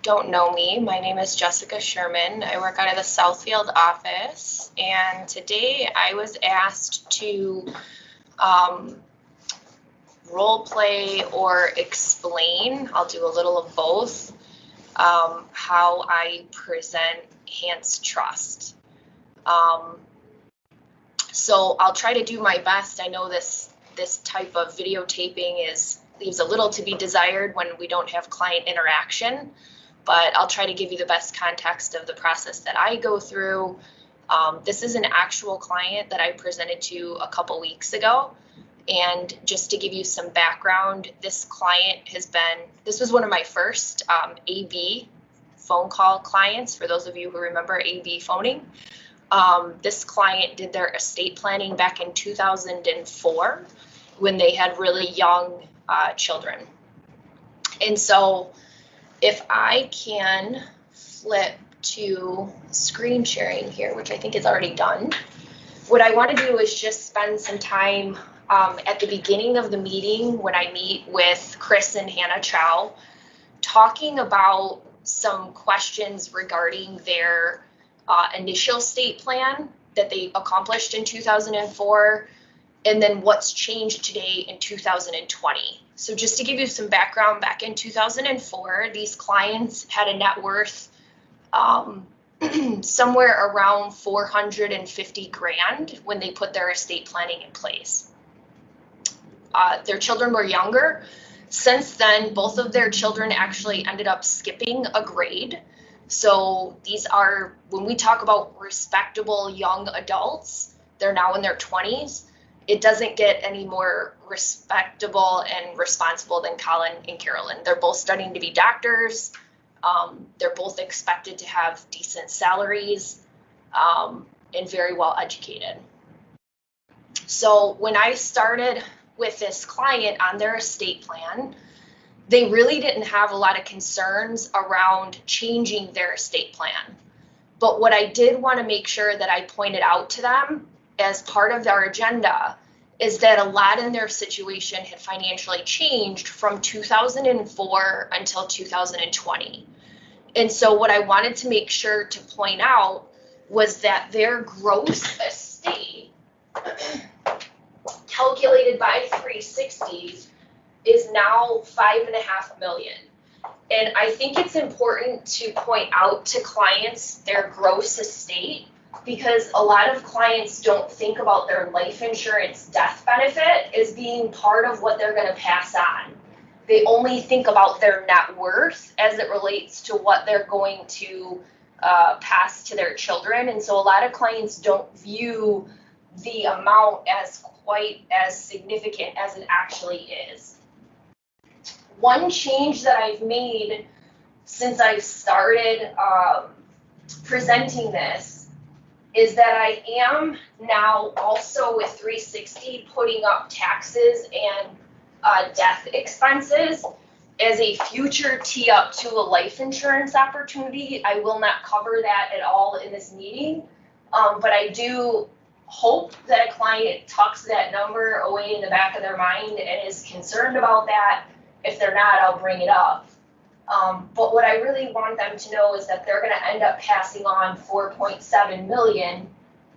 don't know me, my name is Jessica Sherman. I work out of the Southfield office, and today I was asked to role play or explain, I'll do a little of both, how I present Hance Trust. So I'll try to do my best. I know this type of videotaping leaves a little to be desired when we don't have client interaction, but I'll try to give you the best context of the process that I go through. This is an actual client that I presented to a couple weeks ago. And just to give you some background, this client this was one of my first AB phone call clients, for those of you who remember AB phoning. This client did their estate planning back in 2004 when they had really young children. And so if I can flip to screen sharing here, which I think is already done, what I want to do is just spend some time at the beginning of the meeting when I meet with Chris and Hannah Chow, talking about some questions regarding their initial estate plan that they accomplished in 2004, and then what's changed today in 2020. So just to give you some background, back in 2004, these clients had a net worth somewhere around 450 grand when they put their estate planning in place. Their children were younger. Since then, both of their children actually ended up skipping a grade. So these are, when we talk about respectable young adults, they're now in their 20s. It doesn't get any more respectable and responsible than Colin and Carolyn. They're both studying to be doctors. They're both expected to have decent salaries and very well educated. So when I started with this client on their estate plan, they really didn't have a lot of concerns around changing their estate plan. But what I did want to make sure that I pointed out to them as part of our agenda is that a lot in their situation had financially changed from 2004 until 2020. And so what I wanted to make sure to point out was that their gross estate, calculated by 360, is now $5.5 million. And I think it's important to point out to clients their gross estate, because a lot of clients don't think about their life insurance death benefit as being part of what they're going to pass on. They only think about their net worth as it relates to what they're going to pass to their children. And so a lot of clients don't view the amount as quite as significant as it actually is. One change that I've made since I've started presenting this is that I am now also with 360 putting up taxes and death expenses as a future tee up to a life insurance opportunity. I will not cover that at all in this meeting, but I do hope that a client tucks that number away in the back of their mind and is concerned about that. If they're not, I'll bring it up. But what I really want them to know is that they're going to end up passing on $4.7 million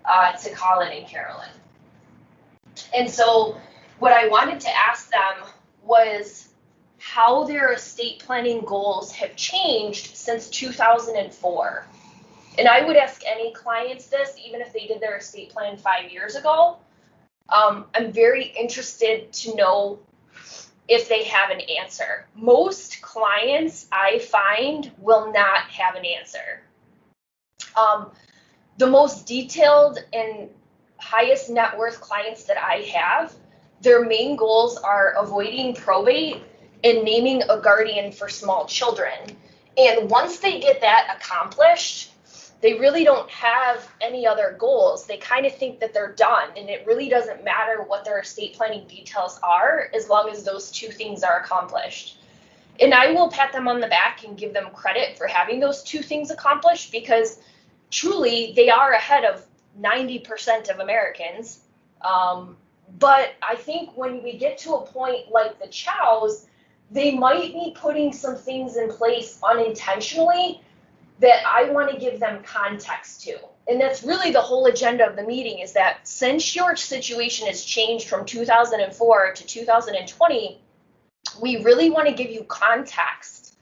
to Colin and Carolyn. And so what I wanted to ask them was how their estate planning goals have changed since 2004. And I would ask any clients this, even if they did their estate plan 5 years ago. I'm very interested to know if they have an answer. Most clients, I find, will not have an answer. The most detailed and highest net worth clients that I have, their main goals are avoiding probate and naming a guardian for small children. And once they get that accomplished, they really don't have any other goals. They kind of think that they're done, and it really doesn't matter what their estate planning details are as long as those two things are accomplished. And I will pat them on the back and give them credit for having those two things accomplished, because truly they are ahead of 90% of Americans. But I think when we get to a point like the Chows, they might be putting some things in place unintentionally that I want to give them context to. And that's really the whole agenda of the meeting, is that since your situation has changed from 2004 to 2020, we really want to give you context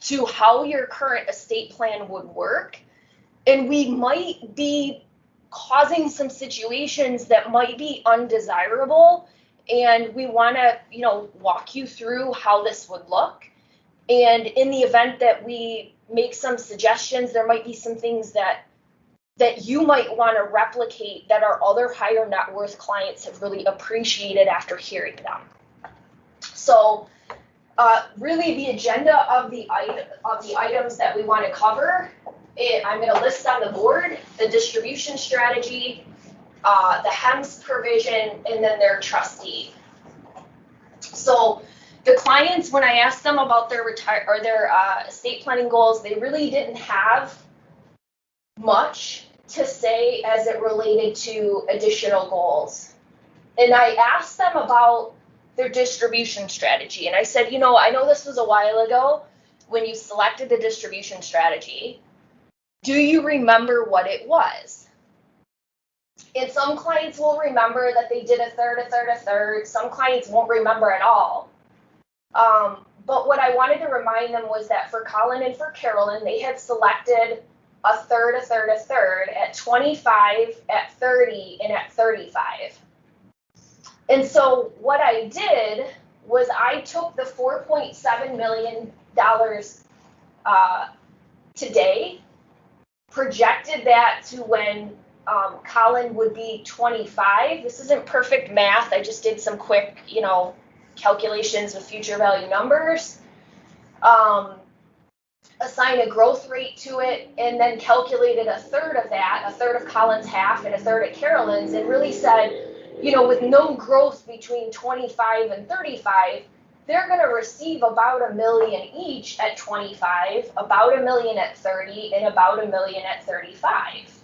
to how your current estate plan would work. And we might be causing some situations that might be undesirable. And we want to, walk you through how this would look. And in the event that we make some suggestions, there might be some things that you might want to replicate that our other higher net worth clients have really appreciated after hearing them. So really the agenda of the items that we want to cover, I'm going to list on the board the distribution strategy, the HEMS provision, and then their trustee. So the clients, when I asked them about their estate planning goals, they really didn't have much to say as it related to additional goals. And I asked them about their distribution strategy. And I said, I know this was a while ago when you selected the distribution strategy. Do you remember what it was? And some clients will remember that they did a third, a third, a third. Some clients won't remember at all. But what I wanted to remind them was that for Colin and for Carolyn, they had selected a third, a third, a third at 25, at 30, and at 35. And so what I did was I took the $4.7 million today, projected that to when Colin would be 25. This isn't perfect math. I just did some quick, calculations with future value numbers. Assign a growth rate to it, and then calculated a third of that, a third of Colin's half and a third of Carolyn's, and really said, with no growth between 25 and 35, they're going to receive about $1 million each at 25, about $1 million at 30, and about $1 million at 35.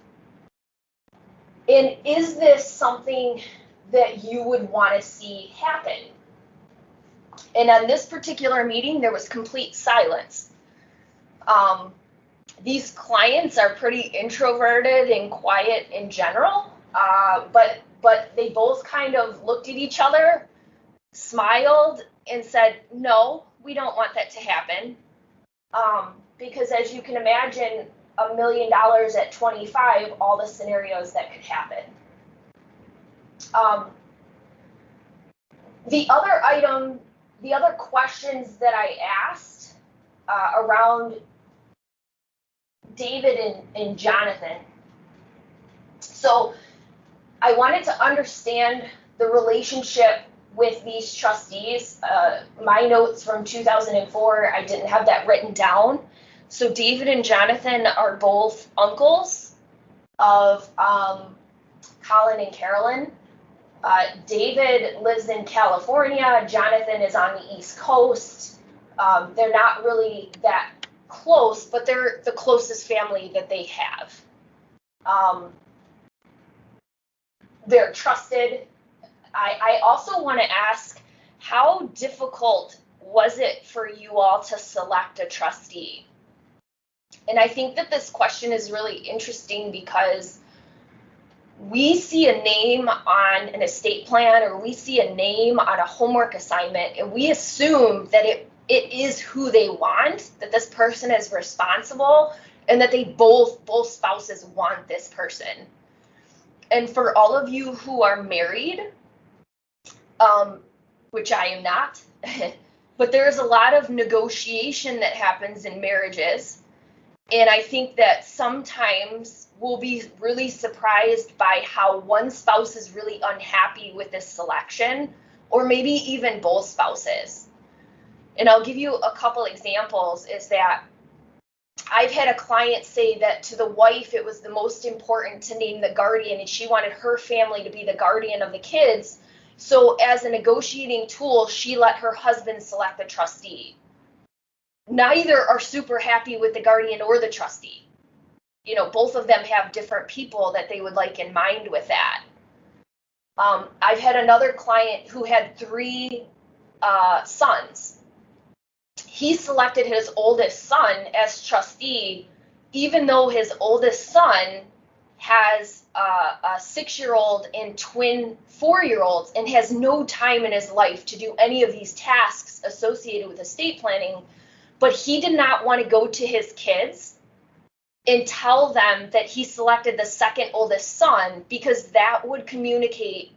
And is this something that you would want to see happen? And on this particular meeting, there was complete silence. These clients are pretty introverted and quiet in general, but they both kind of looked at each other, smiled, and said, no, we don't want that to happen. Because as you can imagine, $1 million at 25, all the scenarios that could happen. The other questions that I asked around David and Jonathan. So I wanted to understand the relationship with these trustees. My notes from 2004, I didn't have that written down. So David and Jonathan are both uncles of Colin and Carolyn. David lives in California. Jonathan is on the East Coast. They're not really that close, but they're the closest family that they have. They're trusted. I also want to ask, how difficult was it for you all to select a trustee? And I think that this question is really interesting because we see a name on an estate plan or we see a name on a homework assignment and we assume that it is who they want, that this person is responsible, and that they both spouses want this person. And for all of you who are married, which I am not, but there's a lot of negotiation that happens in marriages. And I think that sometimes we'll be really surprised by how one spouse is really unhappy with this selection, or maybe even both spouses. And I'll give you a couple examples, is that I've had a client say that to the wife it was the most important to name the guardian, and she wanted her family to be the guardian of the kids. So as a negotiating tool, she let her husband select the trustee. Neither are super happy with the guardian or the trustee. Both of them have different people that they would like in mind with that. I've had another client who had 3 sons, he selected his oldest son as trustee, even though his oldest son has a 6-year-old and twin 4-year-olds and has no time in his life to do any of these tasks associated with estate planning. But he did not want to go to his kids and tell them that he selected the second oldest son, because that would communicate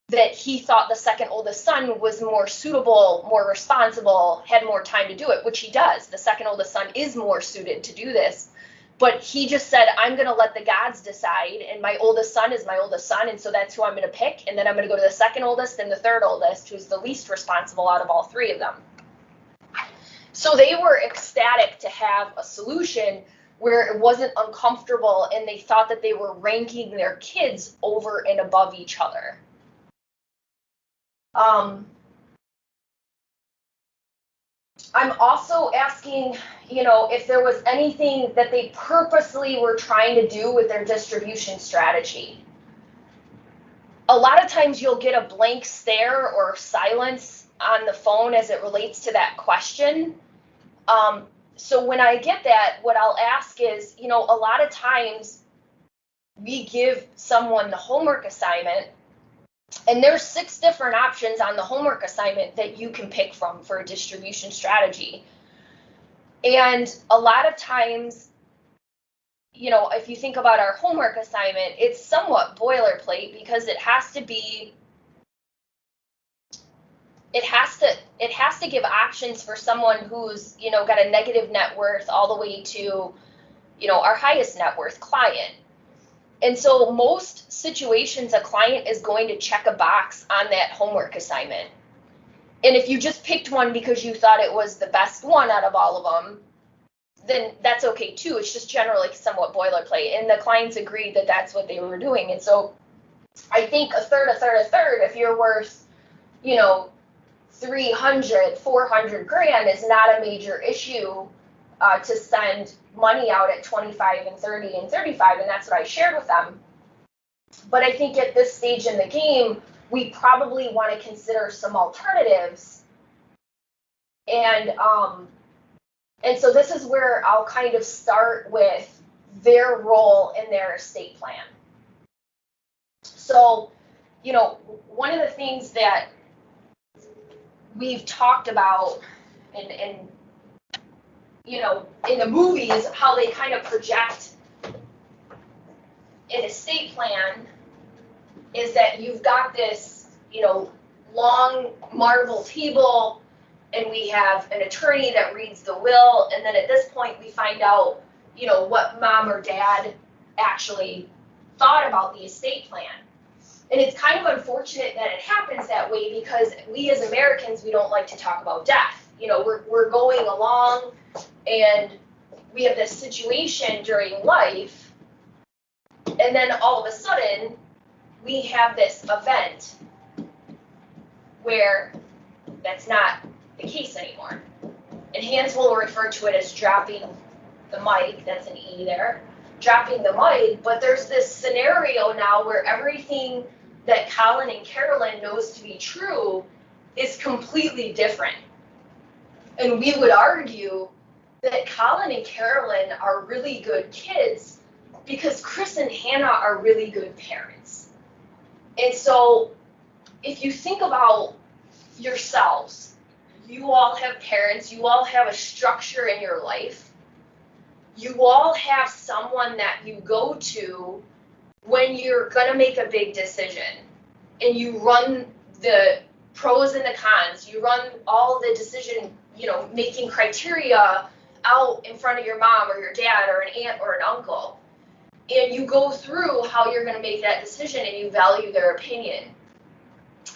that he thought the second oldest son was more suitable, more responsible, had more time to do it, which he does. The second oldest son is more suited to do this. But he just said, I'm going to let the gods decide, and my oldest son is my oldest son, and so that's who I'm going to pick. And then I'm going to go to the second oldest and the third oldest, who's the least responsible out of all three of them. So they were ecstatic to have a solution where it wasn't uncomfortable, and they thought that they were ranking their kids over and above each other. I'm also asking, if there was anything that they purposely were trying to do with their distribution strategy. A lot of times you'll get a blank stare or silence on the phone as it relates to that question. So when I get that, what I'll ask is, a lot of times we give someone the homework assignment, and there's 6 different options on the homework assignment that you can pick from for a distribution strategy. And a lot of times, if you think about our homework assignment, it's somewhat boilerplate, because it has to give options for someone who's, got a negative net worth all the way to, our highest net worth client. And so most situations, a client is going to check a box on that homework assignment. And if you just picked one because you thought it was the best one out of all of them, then that's okay too. It's just generally somewhat boilerplate. And the clients agreed that that's what they were doing. And so I think a third, if you're worth, 300, 400 grand is not a major issue to spend money out at 25 and 30 and 35, and that's what I shared with them. But I think at this stage in the game, we probably want to consider some alternatives. And so this is where I'll kind of start with their role in their estate plan. So, one of the things that we've talked about and in the movies, how they kind of project an estate plan is that you've got this, long marble table, and we have an attorney that reads the will, and then at this point we find out, what mom or dad actually thought about the estate plan. And it's kind of unfortunate that it happens that way, because we as Americans, we don't like to talk about death. We're going along, and we have this situation during life, and then all of a sudden we have this event where that's not the case anymore. And Hans will refer to it as dropping the mic. That's an E there. Dropping the mic. But there's this scenario now where everything that Colin and Carolyn knows to be true is completely different. And we would argue that Colin and Carolyn are really good kids because Chris and Hannah are really good parents. And so if you think about yourselves, you all have parents, you all have a structure in your life, you all have someone that you go to when you're going to make a big decision, and you run the pros and the cons, you run all the decision, making criteria out in front of your mom or your dad or an aunt or an uncle. And you go through how you're going to make that decision, and you value their opinion.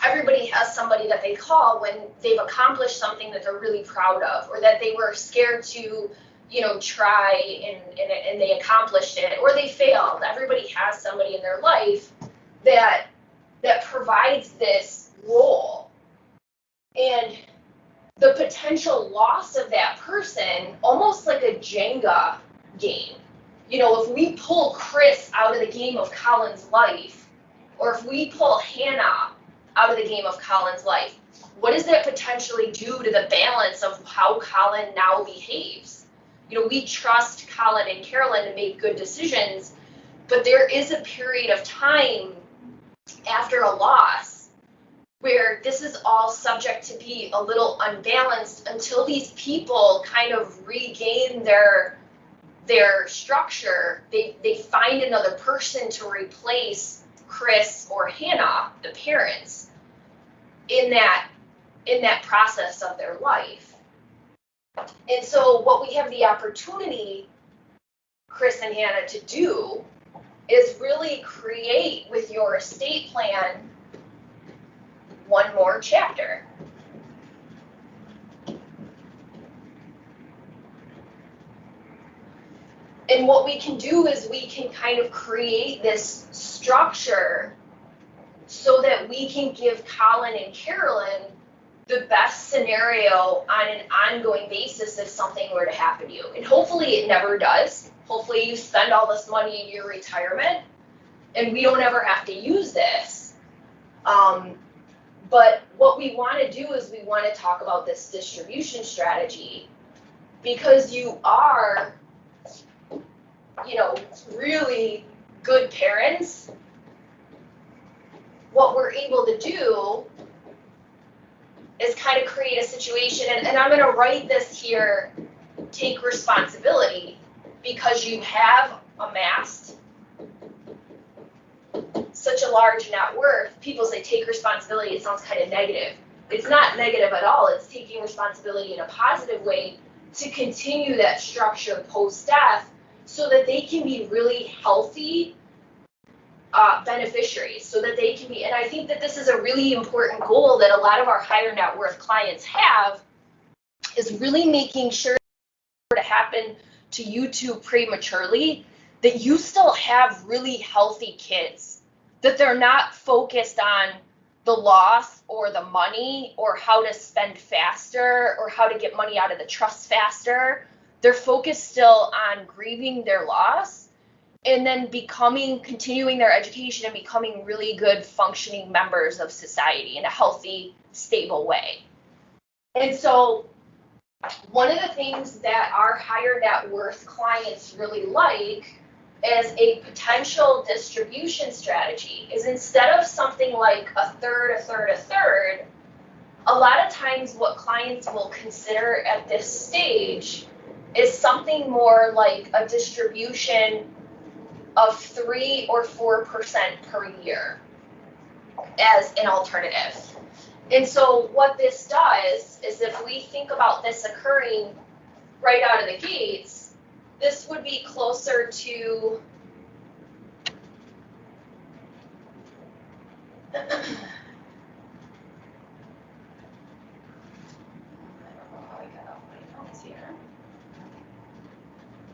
Everybody has somebody that they call when they've accomplished something that they're really proud of, or that they were scared to, try and they accomplished it, or they failed. Everybody has somebody in their life that provides this role. And the potential loss of that person, almost like a Jenga game. If we pull Chris out of the game of Colin's life, or if we pull Hannah out of the game of Colin's life? What does that potentially do to the balance of how Colin now behaves? You know, we trust Colin and Carolyn to make good decisions, but there is a period of time after a loss where this is all subject to be a little unbalanced until these people kind of regain their structure. They find another person to replace Chris or Hannah, the parents, in that process of their life. And so what we have the opportunity, Chris and Hannah, to do is really create with your estate plan one more chapter. And what we can do is we can kind of create this structure so that we can give Colin and Carolyn the best scenario on an ongoing basis if something were to happen to you. And hopefully it never does. Hopefully you spend all this money in your retirement and we don't ever have to use this. But what we want to do is we want to talk about this distribution strategy, because you are, you know, really good parents. What we're able to do is kind of create a situation, and I'm going to write this here, take responsibility, because you have amassed such a large net worth. People say take responsibility, it sounds kind of negative. It's not negative at all. It's taking responsibility in a positive way to continue that structure post-death so that they can be really healthy beneficiaries, so that they can be, and I think that this is a really important goal that a lot of our higher net worth clients have, is really making sure to happen to you two prematurely, that you still have really healthy kids, that they're not focused on the loss or the money or how to spend faster or how to get money out of the trust faster. They're focused still on grieving their loss and then continuing their education and becoming really good functioning members of society in a healthy, stable way. And so one of the things that our higher net worth clients really like as a potential distribution strategy is, instead of something like a third, a third, a third, a lot of times what clients will consider at this stage is something more like a distribution of 3 or 4% per year as an alternative. And so what this does is, if we think about this occurring right out of the gates, this would be closer to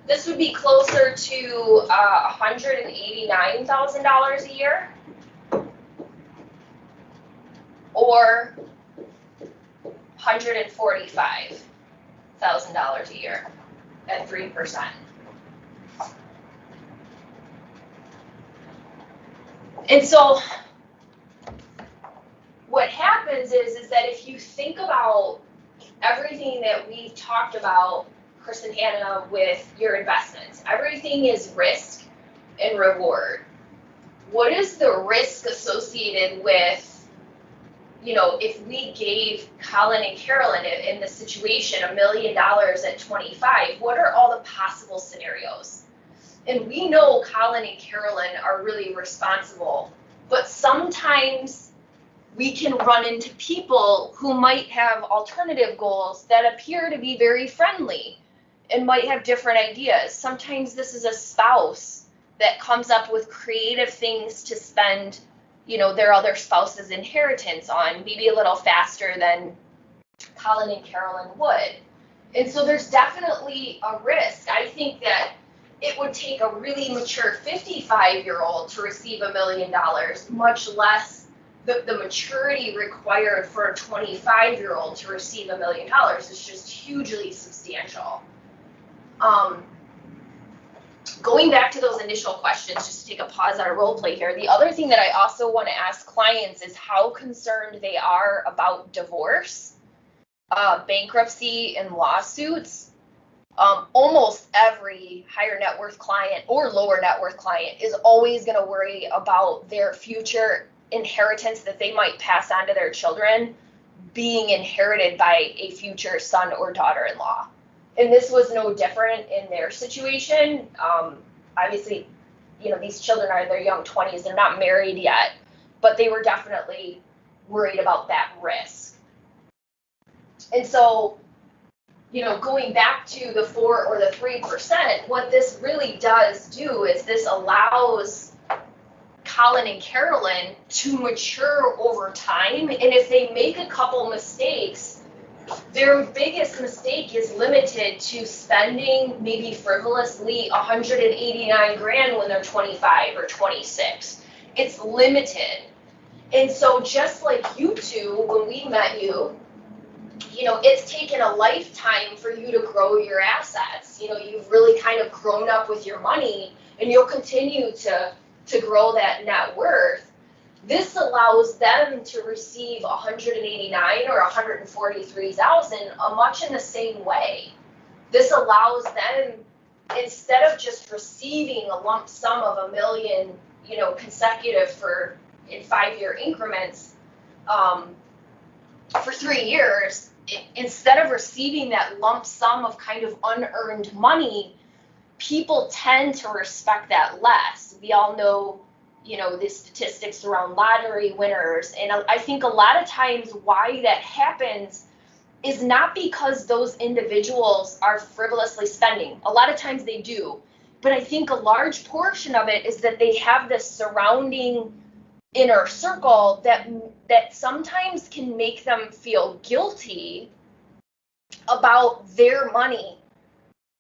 this would be closer to $189,000 a year, or $145,000 a year at 3%. And so what happens is that if you think about everything that we've talked about, Chris and Hannah, with your investments, everything is risk and reward. What is the risk associated with, you know, if we gave Colin and Carolyn in this situation $1 million at 25, what are all the possible scenarios? And we know Colin and Carolyn are really responsible, but sometimes we can run into people who might have alternative goals that appear to be very friendly and might have different ideas. Sometimes this is a spouse that comes up with creative things to spend, you know, their other spouse's inheritance on, maybe a little faster than Colin and Carolyn would. And so there's definitely a risk. I think that it would take a really mature 55-year-old to receive $1 million, much less the maturity required for a 25-year-old to receive $1 million is just hugely substantial. going back to those initial questions, just to take a pause on a role play here, the other thing that I also want to ask clients is how concerned they are about divorce, bankruptcy, and lawsuits. Almost every higher net worth client or lower net worth client is always going to worry about their future inheritance that they might pass on to their children being inherited by a future son or daughter-in-law. And this was no different in their situation. Obviously, these children are in their young 20s, they're not married yet, but they were definitely worried about that risk. And so, going back to the 4 or the 3%, what this really does do is this allows Colin and Carolyn to mature over time. And if they make a couple mistakes, their biggest mistake is limited to spending maybe frivolously $189,000 when they're 25 or 26. It's limited. And so just like you two, when we met you, it's taken a lifetime for you to grow your assets. You've really kind of grown up with your money, and you'll continue to grow that net worth. This allows them to receive $189,000 or $143,000 much in the same way. This allows them, instead of just receiving a lump sum of $1 million, consecutive in 5-year increments for 3 years, instead of receiving that lump sum of kind of unearned money, people tend to respect that less. We all know, the statistics around lottery winners. And I think a lot of times why that happens is not because those individuals are frivolously spending. A lot of times they do. But I think a large portion of it is that they have this surrounding inner circle that sometimes can make them feel guilty about their money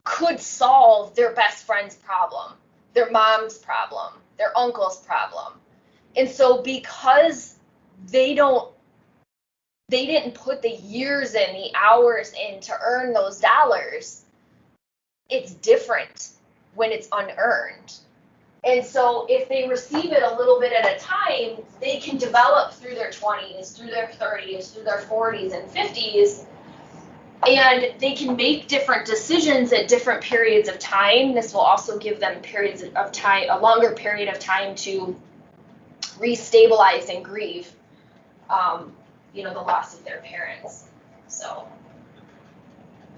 could solve their best friend's problem, their mom's problem, their uncle's problem. And so because they didn't put the years in, the hours in to earn those dollars, it's different when it's unearned. And so if they receive it a little bit at a time, they can develop through their 20s, through their 30s, through their 40s and 50s, and they can make different decisions at different periods of time. This will also give them periods of time, a longer period of time to restabilize and grieve, the loss of their parents. So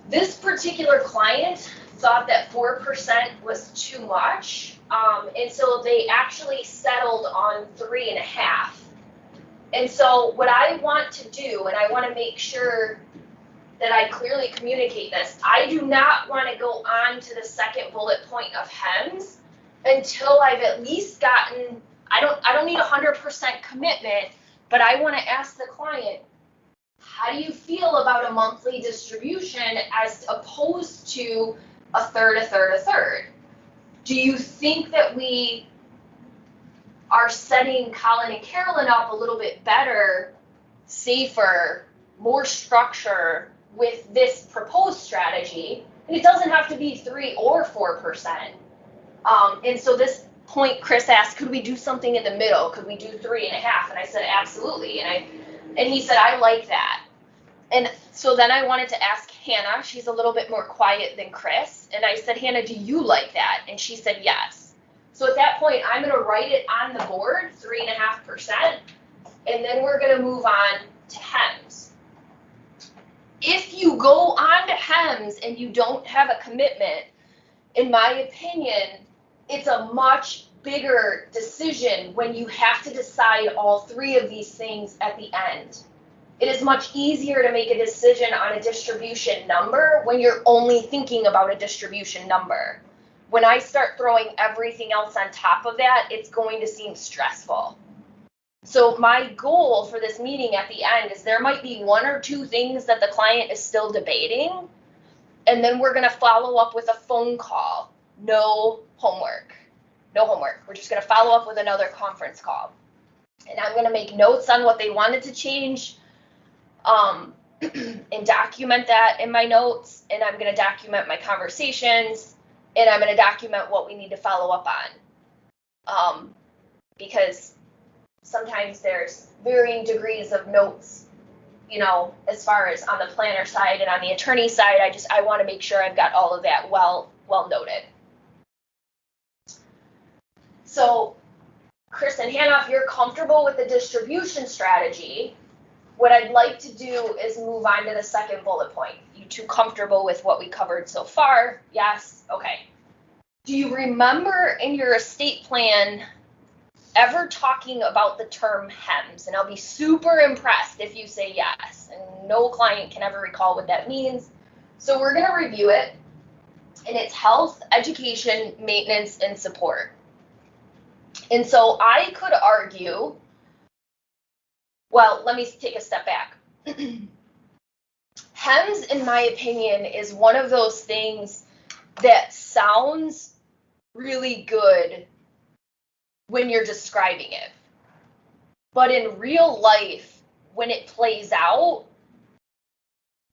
this particular client thought that 4% was too much, and so they actually settled on 3.5. And so what I want to do, and I want to make sure that I clearly communicate this, I do not want to go on to the second bullet point of HEMS until I've at least gotten, I don't need 100% commitment, but I want to ask the client, how do you feel about a monthly distribution as opposed to a third, a third, a third? Do you think that we are setting Colin and Carolyn up a little bit better, safer, more structure with this proposed strategy? And it doesn't have to be 3 or 4%. And so this point, Chris asked, could we do something in the middle? Could we do 3.5? And I said, absolutely. And he said, I like that. And so then I wanted to ask Hannah. She's a little bit more quiet than Chris. And I said, Hannah, do you like that? And she said, yes. So at that point, I'm going to write it on the board, 3.5%. And then we're going to move on to HEMS. If you go on to HEMS and you don't have a commitment, in my opinion, it's a much bigger decision when you have to decide all 3 of these things at the end. It is much easier to make a decision on a distribution number when you're only thinking about a distribution number. When I start throwing everything else on top of that, it's going to seem stressful. So my goal for this meeting at the end is there might be 1 or 2 things that the client is still debating, and then we're going to follow up with a phone call. No homework. We're just going to follow up with another conference call. And I'm going to make notes on what they wanted to change, and document that in my notes, and I'm going to document my conversations, and I'm going to document what we need to follow up on, because sometimes there's varying degrees of notes, as far as on the planner side and on the attorney side. I want to make sure I've got all of that well noted. So, Chris and Hannah, if you're comfortable with the distribution strategy, what I'd like to do is move on to the second bullet point. You two comfortable with what we covered so far? Yes? Okay. Do you remember in your estate plan ever talking about the term HEMS? And I'll be super impressed if you say yes. And no client can ever recall what that means. So we're going to review it. And it's health, education, maintenance, and support. And so I could argue, well, let me take a step back. HEMS, in my opinion, is one of those things that sounds really good when you're describing it. But in real life, when it plays out,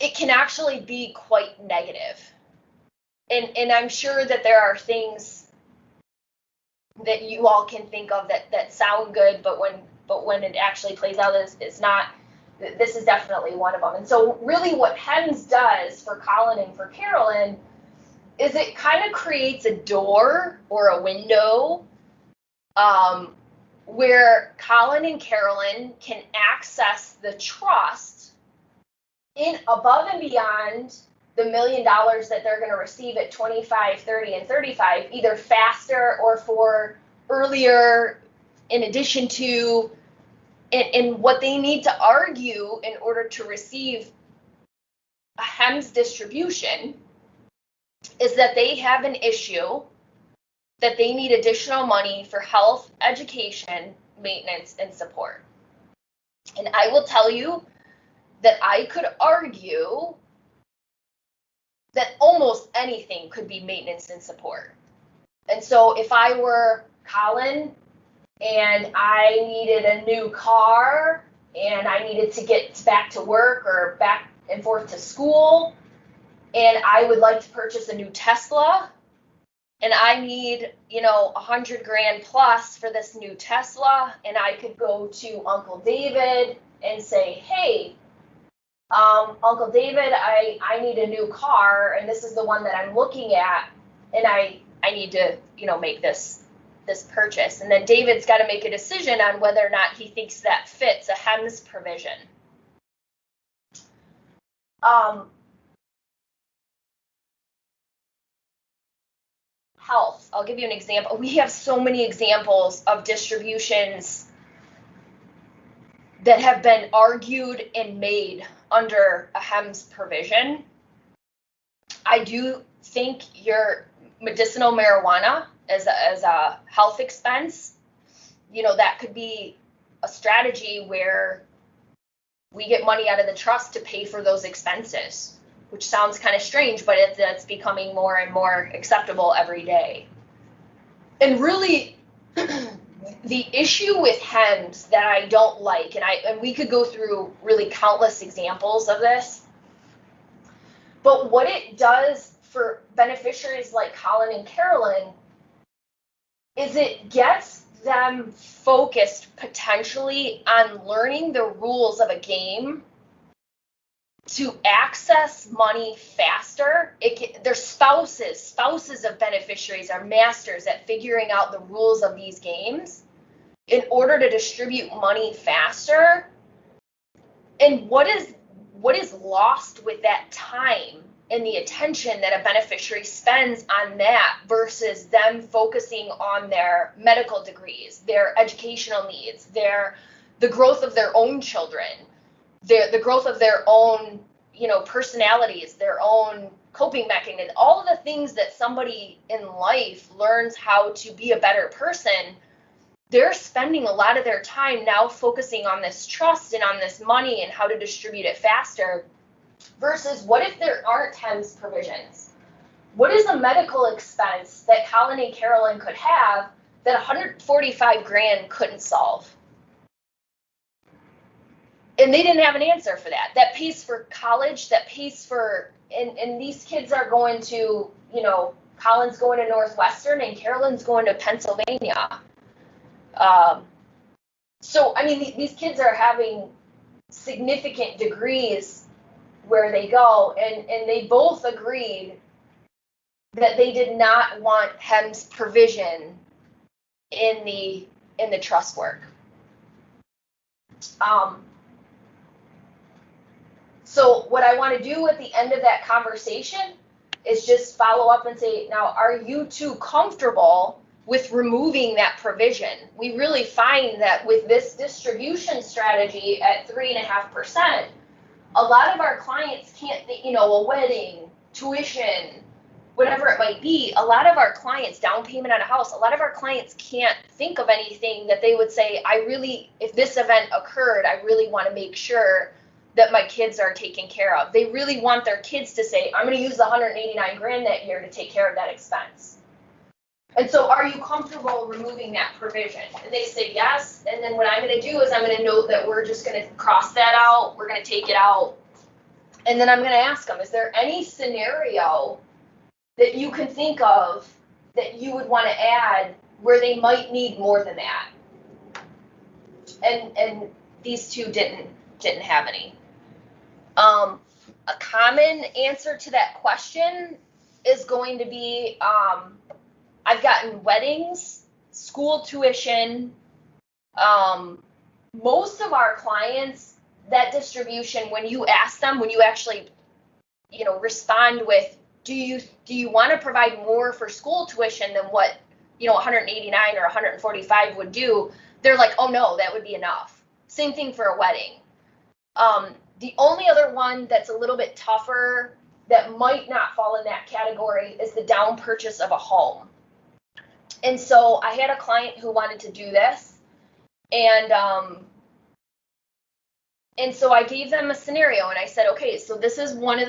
it can actually be quite negative. And I'm sure that there are things that you all can think of that sound good, but when it actually plays out, it's not. This is definitely one of them. And so really what HEMS does for Colin and for Carolyn is it kind of creates a door or a window where Colin and Carolyn can access the trust in above and beyond the $1 million that they're going to receive at 25, 30, and 35, either faster or for earlier, in addition to, and what they need to argue in order to receive a HEMS distribution is that they have an issue that they need additional money for health, education, maintenance, and support. And I will tell you that I could argue that almost anything could be maintenance and support. And so if I were Colin and I needed a new car and I needed to get back to work or back and forth to school, and I would like to purchase a new Tesla, and I need, $100,000 plus for this new Tesla, and I could go to Uncle David and say, hey, Uncle David, I need a new car, and this is the one that I'm looking at, and I need to, make this purchase. And then David's got to make a decision on whether or not he thinks that fits a HEMS provision. Health, I'll give you an example. We have so many examples of distributions that have been argued and made under a HEMS provision. I do think your medicinal marijuana as a health expense, that could be a strategy where we get money out of the trust to pay for those expenses, which sounds kind of strange, but it's becoming more and more acceptable every day. And really, the issue with HEMS that I don't like, and we could go through really countless examples of this, but what it does for beneficiaries like Colin and Carolyn is it gets them focused potentially on learning the rules of a game to access money faster. Their spouses of beneficiaries are masters at figuring out the rules of these games in order to distribute money faster. And what is lost with that time and the attention that a beneficiary spends on that versus them focusing on their medical degrees, their educational needs, the growth of their own children, the growth of their own, personalities, their own coping mechanisms, all of the things that somebody in life learns how to be a better person. They're spending a lot of their time now focusing on this trust and on this money and how to distribute it faster, versus what if there aren't HEMS provisions? What is a medical expense that Colin and Carolyn could have that $145,000 couldn't solve? And they didn't have an answer for that. That pays for college, that pays for, and these kids are going to, Colin's going to Northwestern and Carolyn's going to Pennsylvania. So, I mean, these kids are having significant degrees where they go, and they both agreed that they did not want HEMS provision in the trust work. So what I want to do at the end of that conversation is just follow up and say, now, are you two comfortable with removing that provision? We really find that with this distribution strategy at 3.5%, a lot of our clients can't, a wedding, tuition, whatever it might be, a lot of our clients, down payment on a house, a lot of our clients can't think of anything that they would say, if this event occurred, I really want to make sure that my kids are taken care of. They really want their kids to say, I'm going to use the $189,000 that year to take care of that expense. And so, are you comfortable removing that provision? And they say yes. And then what I'm going to do is I'm going to note that we're just going to cross that out. We're going to take it out. And then I'm going to ask them, is there any scenario that you can think of that you would want to add where they might need more than that? And these two didn't have any. A common answer to that question is going to be, I've gotten weddings, school tuition. Most of our clients, that distribution, when you ask them, when you actually, respond with, do you want to provide more for school tuition than what, 189 or 145 would do? They're like, oh no, that would be enough. Same thing for a wedding. The only other one that's a little bit tougher that might not fall in that category is the down purchase of a home. And so I had a client who wanted to do this, and so I gave them a scenario, and I said, okay, so this is one of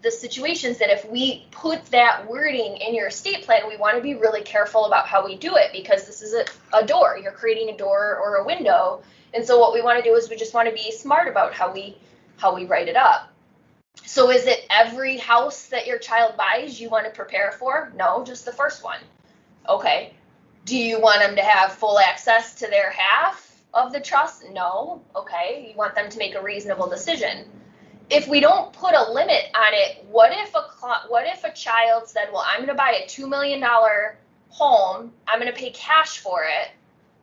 the situations that if we put that wording in your estate plan, we want to be really careful about how we do it, because this is a door. You're creating a door or a window. And so what we want to do is we just want to be smart about how we write it up. So is it every house that your child buys you want to prepare for? No, just the first one. Okay. Do you want them to have full access to their half of the trust? No. Okay. You want them to make a reasonable decision. If we don't put a limit on it, what if a child said, well, I'm going to buy a $2 million home, I'm going to pay cash for it,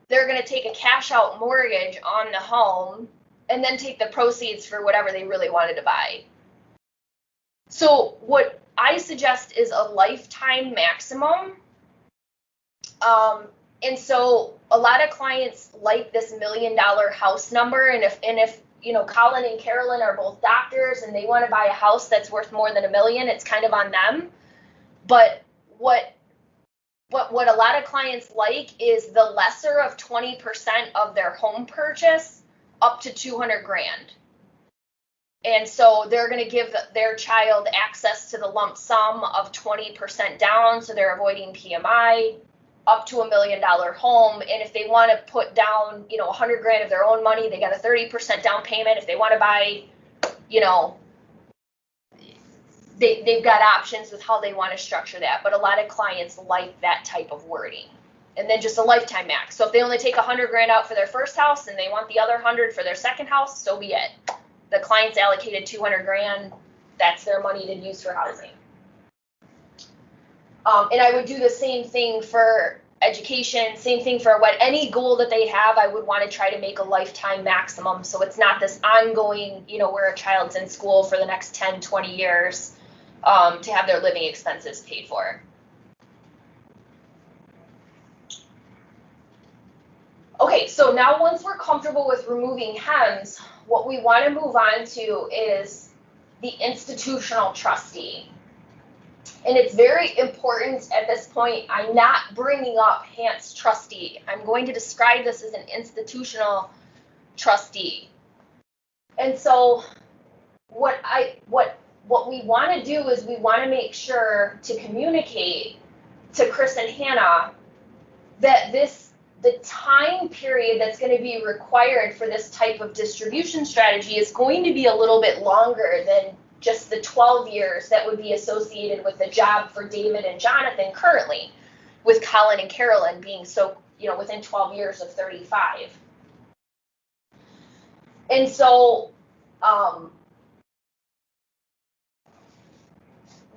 they're going to take a cash out mortgage on the home, and then take the proceeds for whatever they really wanted to buy. So what I suggest is a lifetime maximum. And so a lot of clients like this $1 million house number, and if Colin and Carolyn are both doctors and they want to buy a house that's worth more than $1 million, it's kind of on them. But what a lot of clients like is the lesser of 20% of their home purchase up to $200,000. And so they're going to give their child access to the lump sum of 20% down, so they're avoiding PMI, up to $1 million home. And if they want to put down, $100,000 of their own money, they got a 30% down payment. If they want to buy, they've got options with how they want to structure that. But a lot of clients like that type of wording. And then just a lifetime max. So if they only take $100,000 out for their first house and they want the other 100 for their second house, so be it. The client's allocated $200,000. That's their money to use for housing. And I would do the same thing for education, same thing for any goal that they have. I would want to try to make a lifetime maximum, so it's not this ongoing, where a child's in school for the next 10, 20 years to have their living expenses paid for. Okay, so now once we're comfortable with removing HEMS, what we want to move on to is the institutional trustee. And it's very important at this point, I'm not bringing up Hance trustee. I'm going to describe this as an institutional trustee. And so what we want to do is we want to make sure to communicate to Chris and Hannah that the time period that's going to be required for this type of distribution strategy is going to be a little bit longer than just the 12 years that would be associated with the job for David and Jonathan currently, with Colin and Carolyn being so, within 12 years of 35. And so,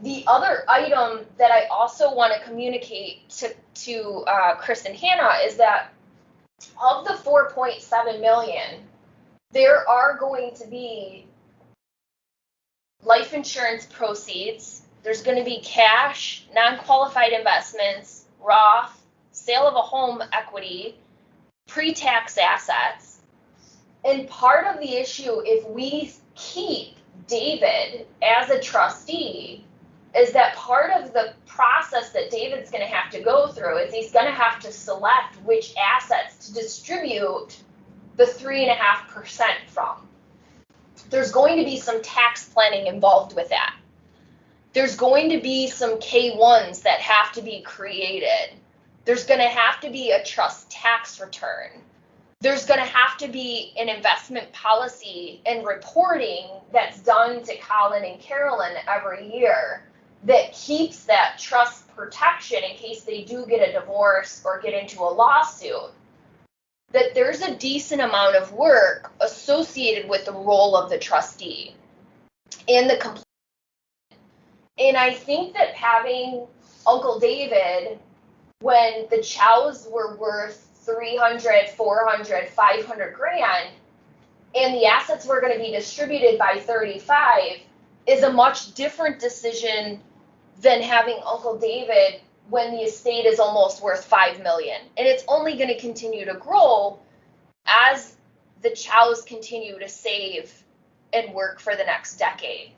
the other item that I also want to communicate to Chris and Hannah is that of the 4.7 million, there are going to be life insurance proceeds. There's going to be cash, non-qualified investments, Roth, sale of a home equity, pre-tax assets. And part of the issue, if we keep David as a trustee, is that part of the process that David's going to have to go through is he's going to have to select which assets to distribute the 3.5% from. There's going to be some tax planning involved with that. There's going to be some K-1s that have to be created. There's going to have to be a trust tax return. There's going to have to be an investment policy and reporting that's done to Colin and Carolyn every year that keeps that trust protection in case they do get a divorce or get into a lawsuit. That there's a decent amount of work associated with the role of the trustee and the complaint. And I think that having Uncle David, when the Chows were worth 300, 400, 500 grand, and the assets were going to be distributed by 35, is a much different decision than having Uncle David when the estate is almost worth 5 million. And it's only going to continue to grow as the Chows continue to save and work for the next decade.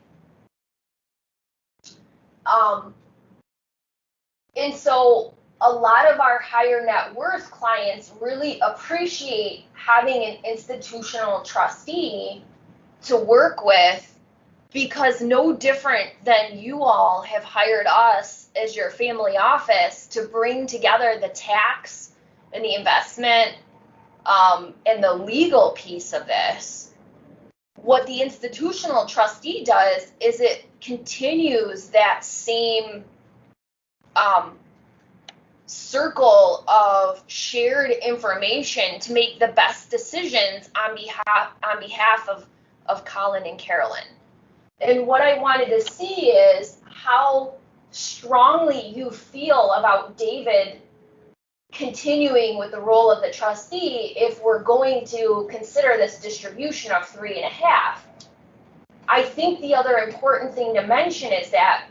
And so a lot of our higher net worth clients really appreciate having an institutional trustee to work with, because no different than you all have hired us as your family office to bring together the tax and the investment and the legal piece of this. What the institutional trustee does is it continues that same circle of shared information to make the best decisions on behalf of Colin and Carolyn. And what I wanted to see is how strongly you feel about David continuing with the role of the trustee if we're going to consider this distribution of 3.5. I think the other important thing to mention is that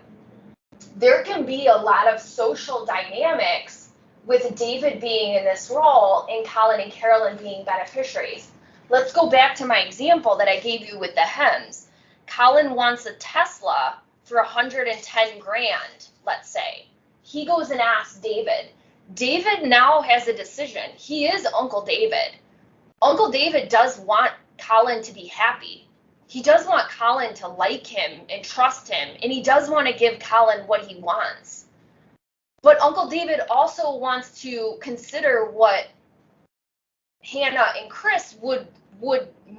there can be a lot of social dynamics with David being in this role and Colin and Carolyn being beneficiaries. Let's go back to my example that I gave you with the Hems. Colin wants a Tesla for 110 grand, let's say. He goes and asks David. David now has a decision. He is Uncle David. Uncle David does want Colin to be happy. He does want Colin to like him and trust him, and he does want to give Colin what he wants. But Uncle David also wants to consider what Hannah and Chris would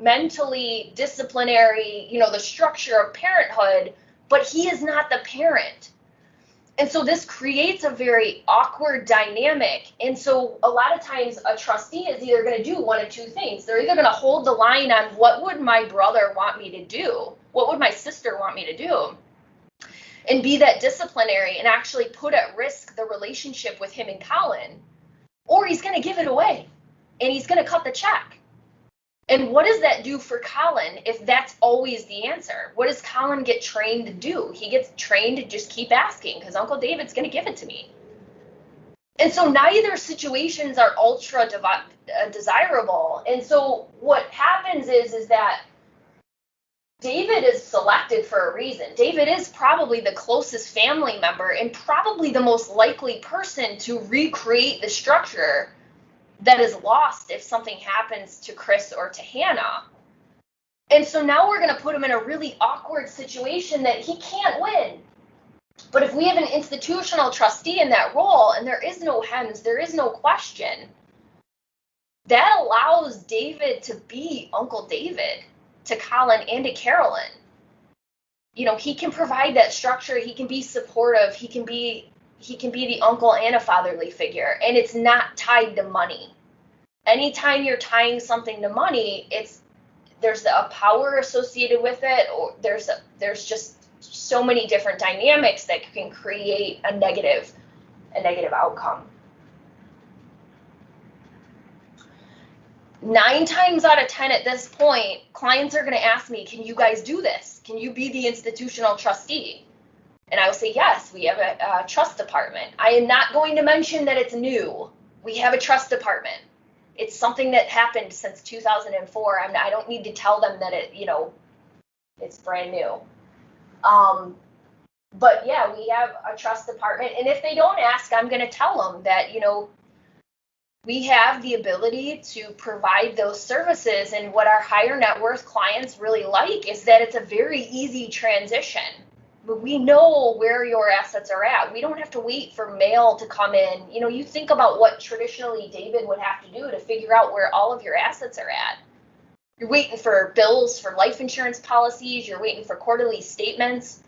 mentally, disciplinary, the structure of parenthood, but he is not the parent. And so this creates a very awkward dynamic. And so a lot of times a trustee is either going to do one of two things. They're either going to hold the line on what would my brother want me to do? What would my sister want me to do? And be that disciplinary and actually put at risk the relationship with him and Colin. Or he's going to give it away and he's going to cut the check. And what does that do for Colin if that's always the answer? What does Colin get trained to do? He gets trained to just keep asking because Uncle David's going to give it to me. And so neither situations are ultra desirable. And so what happens is that David is selected for a reason. David is probably the closest family member and probably the most likely person to recreate the structure that is lost if something happens to Chris or to Hannah. And so now we're going to put him in a really awkward situation that he can't win. But if we have an institutional trustee in that role and there is no Hems, there is no question, that allows David to be Uncle David to Colin and to Carolyn. you know, he can provide that structure, he can be supportive, he can be the uncle and a fatherly figure, and it's not tied to money. Anytime you're tying something to money, there's a power associated with it, or there's just so many different dynamics that can create a negative outcome. 9 times out of 10 at this point, clients are going to ask me, can you guys do this? Can you be the institutional trustee? And I will say, yes, we have a trust department. I am not going to mention that it's new. We have a trust department. It's something that happened since 2004. I don't need to tell them that it's brand new. But yeah, we have a trust department. And if they don't ask, I'm going to tell them that, we have the ability to provide those services. And what our higher net worth clients really like is that it's a very easy transition. We know where your assets are at. We don't have to wait for mail to come in. You think about what traditionally David would have to do to figure out where all of your assets are at. You're waiting for bills for life insurance policies. You're waiting for quarterly statements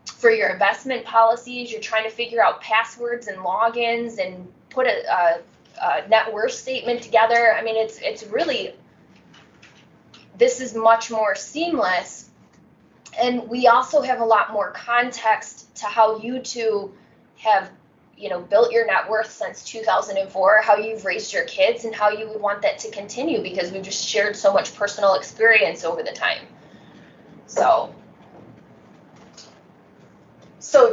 for your investment policies. You're trying to figure out passwords and logins and put a net worth statement together. I mean, it's really, this is much more seamless. And we also have a lot more context to how you two have, built your net worth since 2004, how you've raised your kids, and how you would want that to continue, because we've just shared so much personal experience over the time. So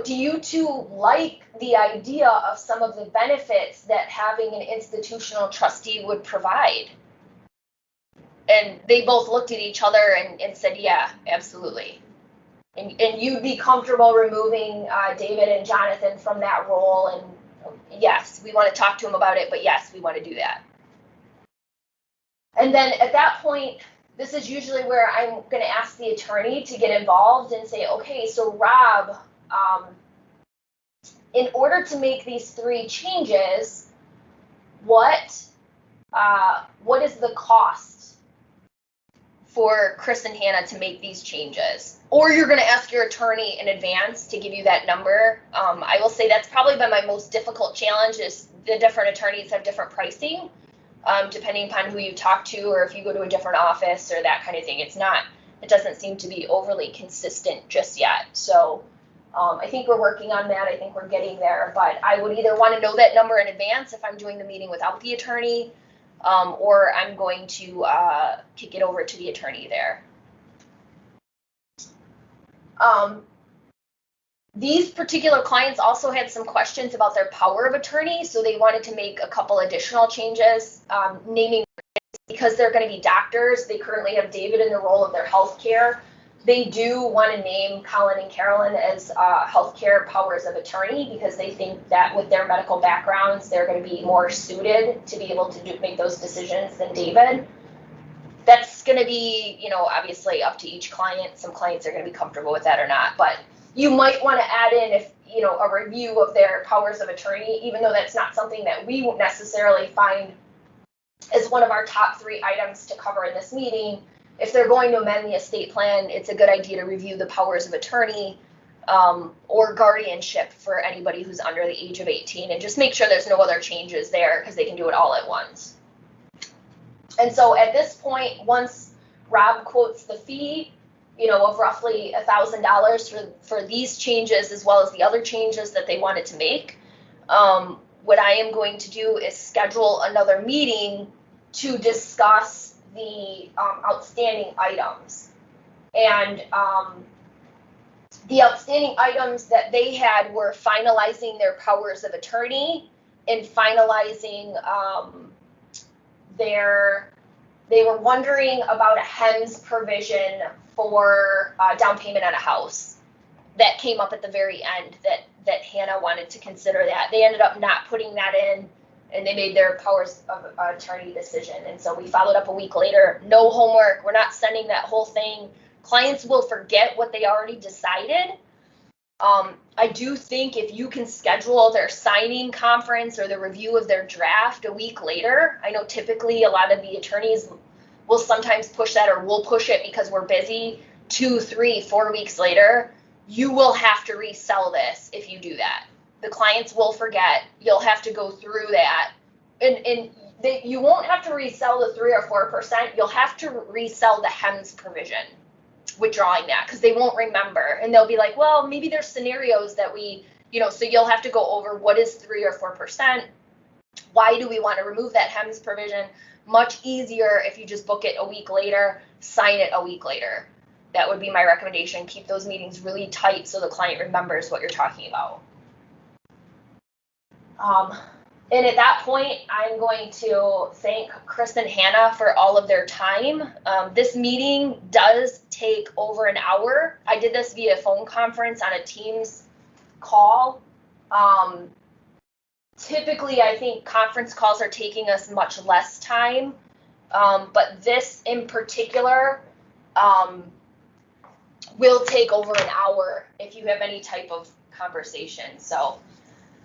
do you two like the idea of some of the benefits that having an institutional trustee would provide? And they both looked at each other and said, yeah, absolutely. And you'd be comfortable removing David and Jonathan from that role. And yes, we want to talk to them about it, but yes, we want to do that. And then at that point, this is usually where I'm going to ask the attorney to get involved and say, okay, so Rob, in order to make these 3 changes, what is the cost for Chris and Hannah to make these changes? Or you're going to ask your attorney in advance to give you that number. I will say that's probably been my most difficult challenge, is the different attorneys have different pricing, depending upon who you talk to, or if you go to a different office or that kind of thing. It doesn't seem to be overly consistent just yet. So I think we're working on that. I think we're getting there, but I would either want to know that number in advance if I'm doing the meeting without the attorney, or I'm going to kick it over to the attorney there. These particular clients also had some questions about their power of attorney, so they wanted to make a couple additional changes, naming, because they're going to be doctors. They currently have David in the role of their healthcare. They do want to name Colin and Carolyn as healthcare powers of attorney, because they think that with their medical backgrounds, they're going to be more suited to be able to make those decisions than David. That's going to be, obviously up to each client. Some clients are going to be comfortable with that or not, but you might want to add in, if, a review of their powers of attorney, even though that's not something that we won't necessarily find as one of our top 3 items to cover in this meeting. If they're going to amend the estate plan, it's a good idea to review the powers of attorney or guardianship for anybody who's under the age of 18, and just make sure there's no other changes there, because they can do it all at once. And so at this point, once Rob quotes the fee, of roughly $1,000 for these changes, as well as the other changes that they wanted to make, what I am going to do is schedule another meeting to discuss the outstanding items. And the outstanding items that they had were finalizing their powers of attorney and finalizing they were wondering about a HEMS provision for down payment on a house. That came up at the very end, that Hannah wanted to consider that. They ended up not putting that in, and they made their powers of attorney decision. And so we followed up a week later. No homework. We're not sending that whole thing. Clients will forget what they already decided. I do think if you can schedule their signing conference or the review of their draft a week later, I know typically a lot of the attorneys will sometimes push that, or we'll push it because we're busy. 2, 3, 4 weeks later, you will have to resell this if you do that. The clients will forget. You'll have to go through that. And you won't have to resell the 3 or 4%. You'll have to resell the HEMS provision, withdrawing that, because they won't remember. And they'll be like, well, maybe there's scenarios that we, so you'll have to go over what is 3 or 4%. Why do we want to remove that HEMS provision? Much easier if you just book it a week later, sign it a week later. That would be my recommendation. Keep those meetings really tight so the client remembers what you're talking about. And at that point, I'm going to thank Chris and Hannah for all of their time. This meeting does take over an hour. I did this via phone conference on a Teams call. Typically, I think conference calls are taking us much less time, but this in particular will take over an hour if you have any type of conversation. So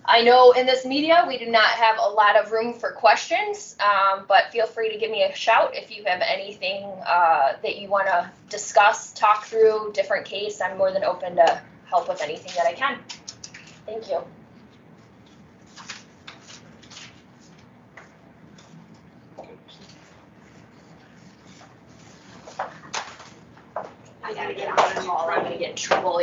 I know in this media we do not have a lot of room for questions, but feel free to give me a shout if you have anything that you want to discuss, talk through, different case. I'm more than open to help with anything that I can. Thank you. I gotta get on the call. I'm gonna get in trouble.